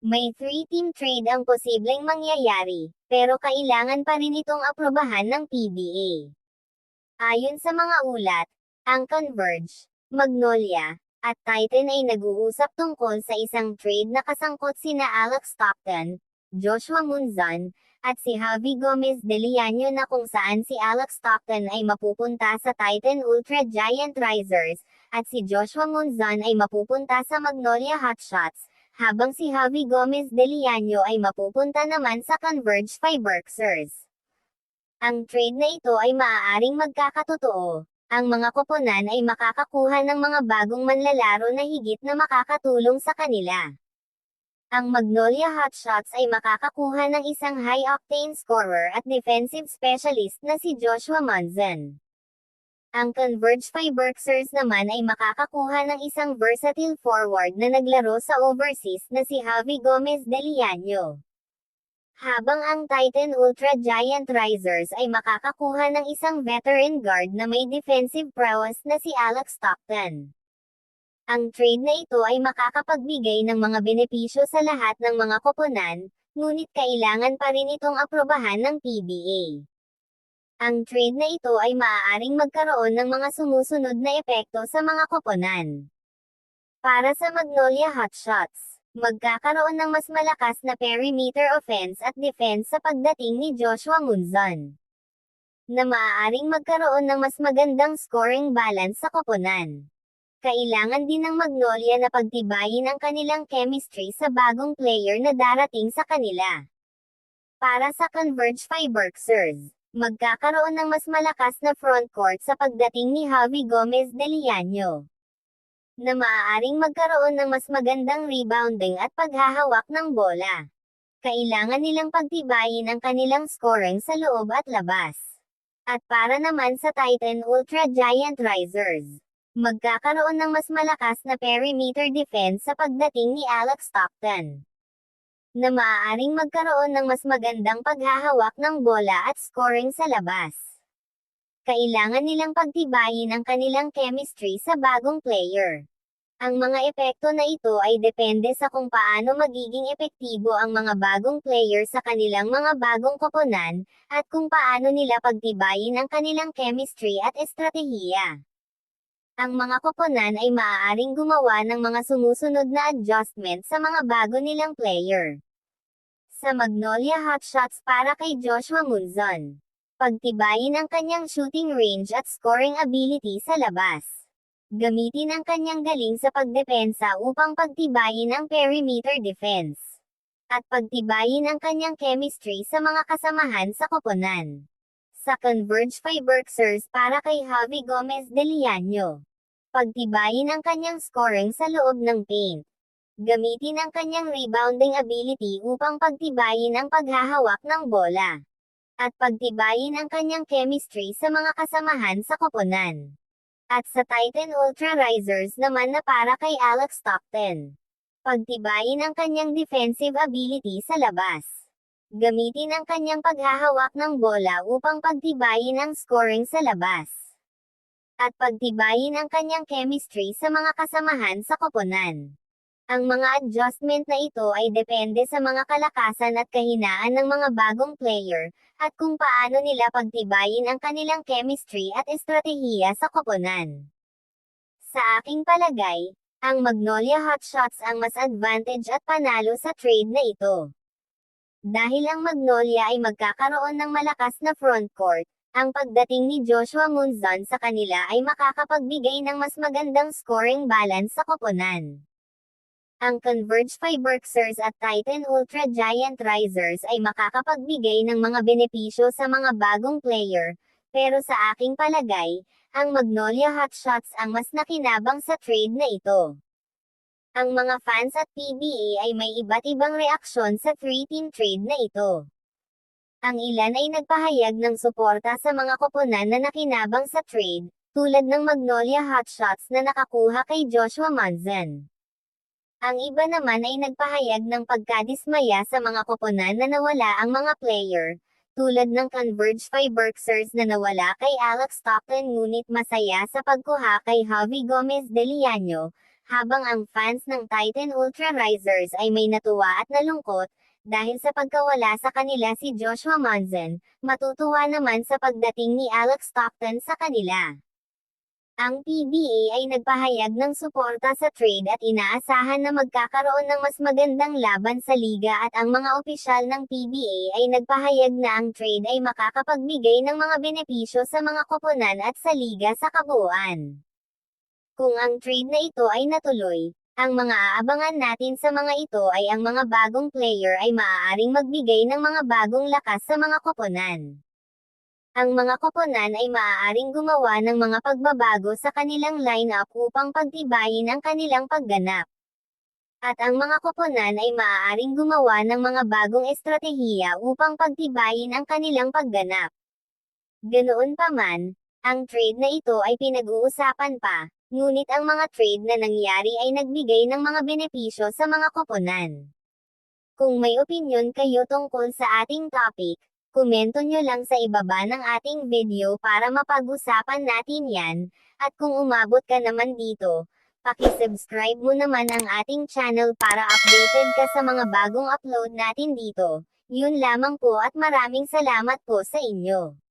May 3-team trade ang posibleng mangyayari, pero kailangan pa rin itong aprobahan ng PBA. Ayon sa mga ulat, ang Converge, Magnolia, at Titan ay nag-uusap tungkol sa isang trade na kasangkot sina Alex Stockton, Joshua Munzon, at si Javi Gomez de Liano na kung saan si Alex Stockton ay mapupunta sa Titan Ultra Giant Risers, at si Joshua Munzon ay mapupunta sa Magnolia Hotshots, habang si Javi Gomez de Liano ay mapupunta naman sa Converge Fiberxers. Ang trade na ito ay maaaring magkakatotoo. Ang mga koponan ay makakakuha ng mga bagong manlalaro na higit na makakatulong sa kanila. Ang Magnolia Hotshots ay makakakuha ng isang high-octane scorer at defensive specialist na si Joshua Munzon. Ang Converge Fiberxers naman ay makakakuha ng isang versatile forward na naglaro sa overseas na si Javi Gomez de Liano. Habang ang Titan Ultra Giant Risers ay makakakuha ng isang veteran guard na may defensive prowess na si Alex Stockton. Ang trade na ito ay makakapagbigay ng mga benepisyo sa lahat ng mga koponan, ngunit kailangan pa rin itong aprobahan ng PBA. Ang trade na ito ay maaaring magkaroon ng mga sumusunod na epekto sa mga koponan. Para sa Magnolia Hotshots, magkakaroon ng mas malakas na perimeter offense at defense sa pagdating ni Joshua Munzon, na maaaring magkaroon ng mas magandang scoring balance sa koponan. Kailangan din ng Magnolia na pagtibayin ang kanilang chemistry sa bagong player na darating sa kanila. Para sa Converge Fiberxers, magkakaroon ng mas malakas na frontcourt sa pagdating ni Javi Gomez de Liano, na maaaring magkaroon ng mas magandang rebounding at paghahawak ng bola. Kailangan nilang pagtibayin ang kanilang scoring sa loob at labas. At para naman sa Titan Ultra Giant Risers, magkakaroon ng mas malakas na perimeter defense sa pagdating ni Alex Stockton, na maaaring magkaroon ng mas magandang paghahawak ng bola at scoring sa labas. Kailangan nilang pagtibayin ang kanilang chemistry sa bagong player. Ang mga epekto na ito ay depende sa kung paano magiging epektibo ang mga bagong player sa kanilang mga bagong koponan, at kung paano nila pagtibayin ang kanilang chemistry at estratehiya. Ang mga koponan ay maaaring gumawa ng mga sumusunod na adjustment sa mga bago nilang player. Sa Magnolia Hotshots para kay Joshua Munzon, pagtibayin ang kanyang shooting range at scoring ability sa labas. Gamitin ang kanyang galing sa pagdepensa upang pagtibayin ang perimeter defense. At pagtibayin ang kanyang chemistry sa mga kasamahan sa koponan. Sa Converge Fiberxers para kay Javi Gomez de Liano, pagtibayin ang kanyang scoring sa loob ng paint. Gamitin ang kanyang rebounding ability upang pagtibayin ang paghahawak ng bola. At pagtibayin ang kanyang chemistry sa mga kasamahan sa koponan. At sa Titan Ultra Risers naman na para kay Alex Stockton, pagtibayin ang kanyang defensive ability sa labas. Gamitin ang kanyang paghahawak ng bola upang pagtibayin ang scoring sa labas. At pagtibayin ang kanyang chemistry sa mga kasamahan sa koponan. Ang mga adjustment na ito ay depende sa mga kalakasan at kahinaan ng mga bagong player, at kung paano nila pagtibayin ang kanilang chemistry at estratehiya sa koponan. Sa aking palagay, ang Magnolia Hotshots ang mas advantage at panalo sa trade na ito. Dahil ang Magnolia ay magkakaroon ng malakas na frontcourt, ang pagdating ni Joshua Munzon sa kanila ay makakapagbigay ng mas magandang scoring balance sa koponan. Ang Converge Fiberxers at Titan Ultra Giant Risers ay makakapagbigay ng mga benepisyo sa mga bagong player, pero sa aking palagay, ang Magnolia Hotshots ang mas nakinabang sa trade na ito. Ang mga fans at PBA ay may iba't ibang reaksyon sa 3-team trade na ito. Ang ilan ay nagpahayag ng suporta sa mga koponan na nakinabang sa trade, tulad ng Magnolia Hotshots na nakakuha kay Joshua Munzon. Ang iba naman ay nagpahayag ng pagkadismaya sa mga koponan na nawala ang mga player, tulad ng Converge Fiberxers na nawala kay Alex Stockton ngunit masaya sa pagkuha kay Javi Gomez de Liano, habang ang fans ng Titan Ultra Risers ay may natuwa at nalungkot, dahil sa pagkawala sa kanila si Joshua Monzon, matutuwa naman sa pagdating ni Alex Stockton sa kanila. Ang PBA ay nagpahayag ng suporta sa trade at inaasahan na magkakaroon ng mas magandang laban sa liga at ang mga opisyal ng PBA ay nagpahayag na ang trade ay makakapagbigay ng mga benepisyo sa mga koponan at sa liga sa kabuuan. Kung ang trade na ito ay natuloy, ang mga aabangan natin sa mga ito ay ang mga bagong player ay maaaring magbigay ng mga bagong lakas sa mga koponan. Ang mga koponan ay maaaring gumawa ng mga pagbabago sa kanilang lineup upang pagtibayin ang kanilang pagganap. At ang mga koponan ay maaaring gumawa ng mga bagong estratehiya upang pagtibayin ang kanilang pagganap. Ganoon pa man, ang trade na ito ay pinag-uusapan pa, ngunit ang mga trade na nangyari ay nagbigay ng mga benepisyo sa mga koponan. Kung may opinyon kayo tungkol sa ating topic, komento nyo lang sa ibaba ng ating video para mapag-usapan natin yan, at kung umabot ka naman dito, paki-subscribe mo naman ang ating channel para updated ka sa mga bagong upload natin dito. Yun lamang po at maraming salamat po sa inyo.